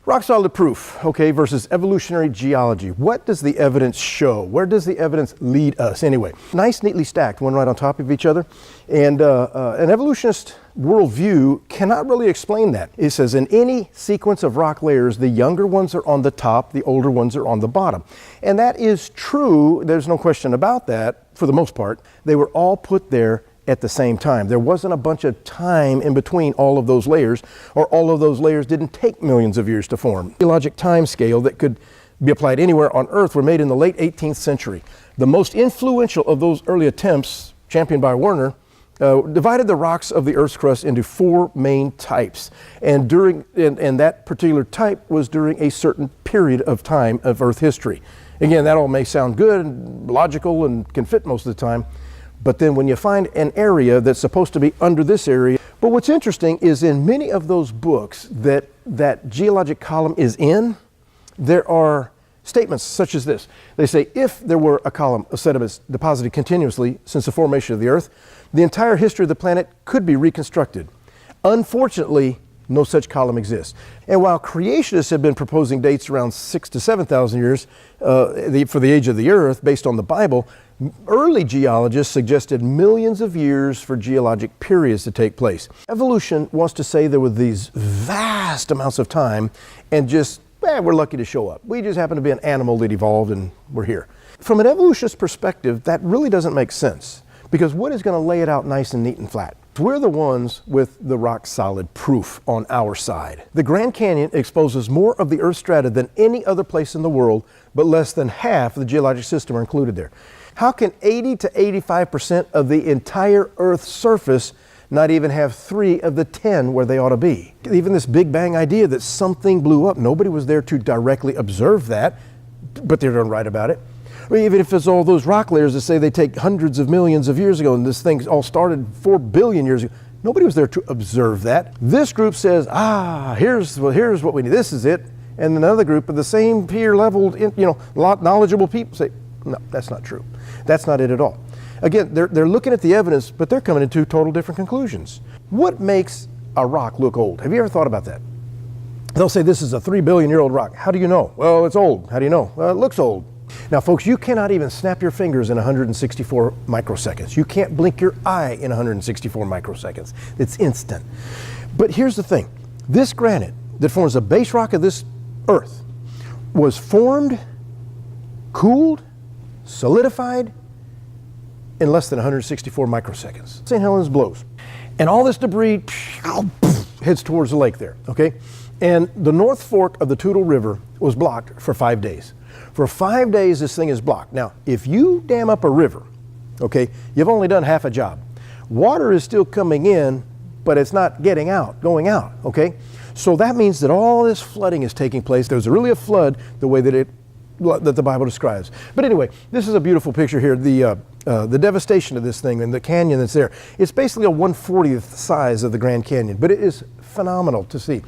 Rock solid proof, okay, versus evolutionary geology. What does the evidence show? Where does the evidence lead us anyway? Nice, neatly stacked, one right on top of each other. And an evolutionist worldview cannot really explain that. It says in any sequence of rock layers, the younger ones are on the top, the older ones are on the bottom. And that is true, there's no question about that, for the most part. They were all put there at the same time. There wasn't a bunch of time in between all of those layers, or all of those layers didn't take millions of years to form. Geologic time scale that could be applied anywhere on Earth were made in the late 18th century. The most influential of those early attempts, championed by Werner, divided the rocks of the Earth's crust into 4 main types. And that particular type was during a certain period of time of Earth history. Again, that all may sound good and logical and can fit most of the time. But then when you find an area that's supposed to be under this area, but what's interesting is in many of those books that geologic column is in, there are statements such as this. They say, if there were a column of sediments deposited continuously since the formation of the Earth, the entire history of the planet could be reconstructed. Unfortunately, no such column exists. And while creationists have been proposing dates around 6,000 to 7,000 years for the age of the Earth based on the Bible, early geologists suggested millions of years for geologic periods to take place. Evolution wants to say there were these vast amounts of time and just, we're lucky to show up. We just happen to be an animal that evolved and we're here. From an evolutionist perspective, that really doesn't make sense, because what is going to lay it out nice and neat and flat? We're the ones with the rock solid proof on our side. The Grand Canyon exposes more of the Earth's strata than any other place in the world, but less than half of the geologic system are included there. How can 80 to 85% of the entire Earth's surface not even have 3 of the 10 where they ought to be? Even this Big Bang idea that something blew up, nobody was there to directly observe that, but they're going to write about it. Or even if it's all those rock layers that say they take hundreds of millions of years ago and this thing all started 4 billion years ago, nobody was there to observe that. This group says, here's what we need, this is it. And another group of the same peer leveled, knowledgeable people say, no, that's not true. That's not it at all. Again, they're looking at the evidence, but they're coming to 2 total different conclusions. What makes a rock look old? Have you ever thought about that? They'll say this is a 3 billion year old rock. How do you know? Well, it's old. How do you know? Well, it looks old. Now, folks, you cannot even snap your fingers in 164 microseconds. You can't blink your eye in 164 microseconds. It's instant. But here's the thing. This granite that forms the base rock of this Earth was formed, cooled, solidified in less than 164 microseconds. St. Helens blows. And all this debris heads towards the lake there, okay? And the North Fork of the Toutle River was blocked for 5 days. For 5 days, this thing is blocked. Now, if you dam up a river, okay, you've only done half a job. Water is still coming in, but it's not going out, okay? So that means that all this flooding is taking place. There's really a flood the way that the Bible describes. But anyway, this is a beautiful picture here. The devastation of this thing and the canyon that's there. It's basically a 1/40th size of the Grand Canyon, but it is phenomenal to see.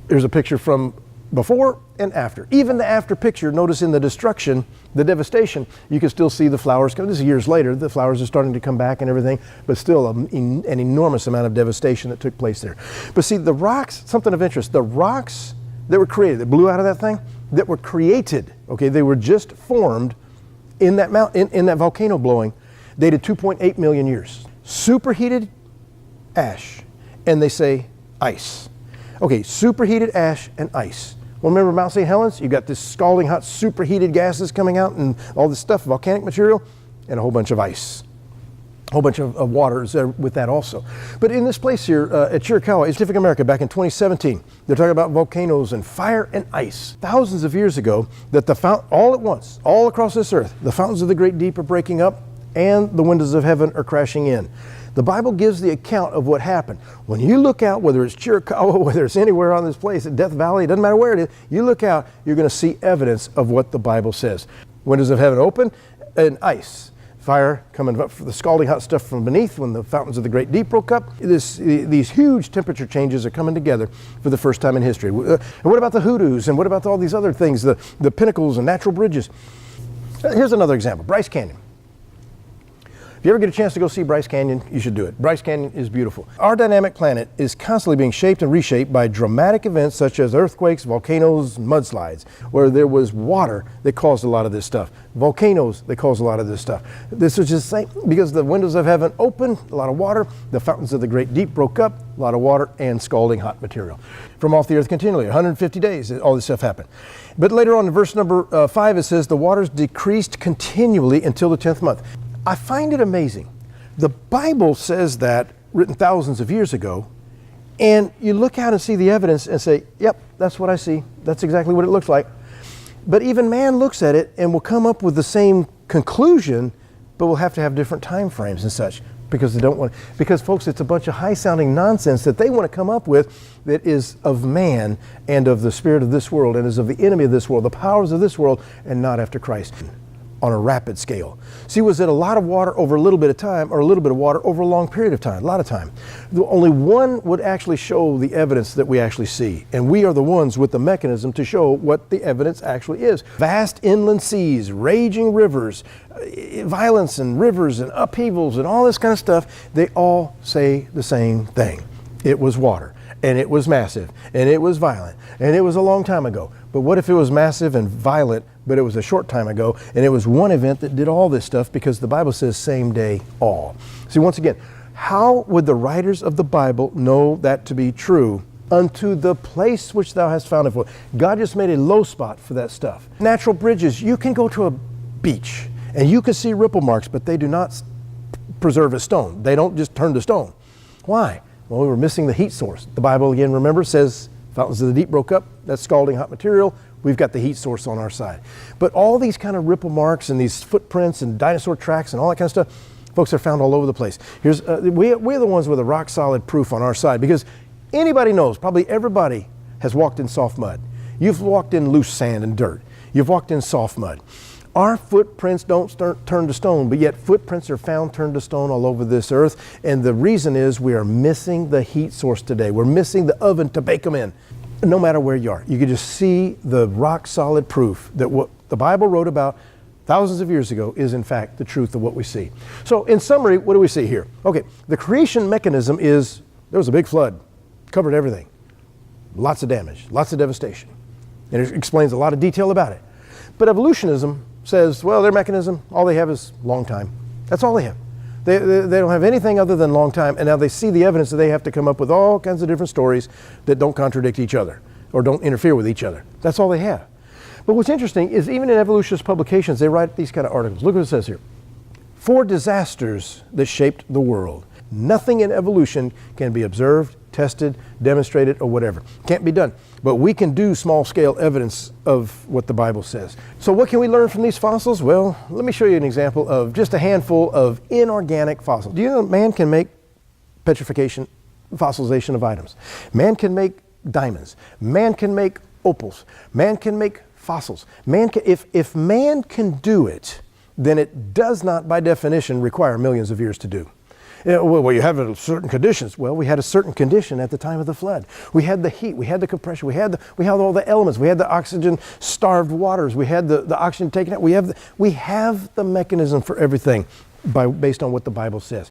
Here's a picture from before and after. Even the after picture, notice in the destruction, the devastation, you can still see the flowers. This is years later, the flowers are starting to come back and everything, but still an enormous amount of devastation that took place there. But see, the rocks, something of interest, the rocks that were created, that blew out of that thing, that were created, okay, they were just formed in that in that volcano blowing, dated 2.8 million years. Superheated ash, and they say ice. Okay, superheated ash and ice. Well, remember Mount St. Helens? You've got this scalding hot superheated gases coming out and all this stuff, volcanic material, and a whole bunch of ice. A whole bunch of water is there with that also. But in this place here at Chiricahua, Pacific America, back in 2017, they're talking about volcanoes and fire and ice. Thousands of years ago, that all at once, all across this earth, the fountains of the great deep are breaking up and the windows of heaven are crashing in. The Bible gives the account of what happened. When you look out, whether it's Chiricahua, whether it's anywhere on this place, at Death Valley, it doesn't matter where it is, you look out, you're going to see evidence of what the Bible says. Windows of heaven open and ice. Fire coming up, the scalding hot stuff from beneath when the fountains of the great deep broke up. These huge temperature changes are coming together for the first time in history. And what about the hoodoos? And what about all these other things, the pinnacles and natural bridges? Here's another example, Bryce Canyon. If you ever get a chance to go see Bryce Canyon, you should do it. Bryce Canyon is beautiful. Our dynamic planet is constantly being shaped and reshaped by dramatic events such as earthquakes, volcanoes, mudslides, where there was water that caused a lot of this stuff. Volcanoes that caused a lot of this stuff. This was just saying, because the windows of heaven opened, a lot of water, the fountains of the great deep broke up, a lot of water and scalding hot material. From off the earth continually, 150 days, all this stuff happened. But later on in verse number 5, it says, the waters decreased continually until the 10th month. I find it amazing. The Bible says that, written thousands of years ago, and you look out and see the evidence and say, yep, that's what I see. That's exactly what it looks like. But even man looks at it and will come up with the same conclusion, but will have to have different time frames and such, because they don't want, because folks, it's a bunch of high-sounding nonsense that they want to come up with that is of man and of the spirit of this world and is of the enemy of this world, the powers of this world, and not after Christ. On a rapid scale. See, was it a lot of water over a little bit of time, or a little bit of water over a long period of time? A lot of time. Only one would actually show the evidence that we actually see, and we are the ones with the mechanism to show what the evidence actually is. Vast inland seas, raging rivers, violence and rivers and upheavals and all this kind of stuff, they all say the same thing. It was water, and it was massive, and it was violent, and it was a long time ago. But what if it was massive and violent, but it was a short time ago, and it was one event that did all this stuff, because the Bible says same day all. See, once again, how would the writers of the Bible know that to be true? Unto the place which thou hast found it for. God just made a low spot for that stuff. Natural bridges, you can go to a beach and you can see ripple marks, but they do not preserve a stone. They don't just turn to stone. Why? Well, we were missing the heat source. The Bible, again, remember, says fountains of the deep broke up. That's scalding hot material. We've got the heat source on our side. But all these kind of ripple marks and these footprints and dinosaur tracks and all that kind of stuff, folks, are found all over the place. Here's we're the ones with a rock solid proof on our side, because anybody knows, probably everybody has walked in soft mud. You've walked in loose sand and dirt. You've walked in soft mud. Our footprints don't turn to stone, but yet footprints are found turned to stone all over this earth. And the reason is we are missing the heat source today. We're missing the oven to bake them in. No matter where you are, you can just see the rock solid proof that what the Bible wrote about thousands of years ago is in fact the truth of what we see. So in summary, what do we see here? Okay, the creation mechanism is there was a big flood, covered everything. Lots of damage, lots of devastation. And it explains a lot of detail about it. But evolutionism says, well, their mechanism, all they have is long time. That's all they have. They don't have anything other than long time, and now they see the evidence that they have to come up with all kinds of different stories that don't contradict each other or don't interfere with each other. That's all they have. But what's interesting is even in evolutionist publications, they write these kind of articles. Look what it says here. 4 disasters that shaped the world. Nothing in evolution can be observed, tested, demonstrated, or whatever. Can't be done. But we can do small-scale evidence of what the Bible says. So what can we learn from these fossils? Well, let me show you an example of just a handful of inorganic fossils. Do you know man can make petrification, fossilization of items? Man can make diamonds. Man can make opals. Man can make fossils. Man can, if man can do it, then it does not, by definition, require millions of years to do. Well, you have certain conditions. Well, we had a certain condition at the time of the flood. We had the heat, we had the compression, we had all the elements, we had the oxygen-starved waters, we had the oxygen taken out. We have the mechanism for everything based on what the Bible says.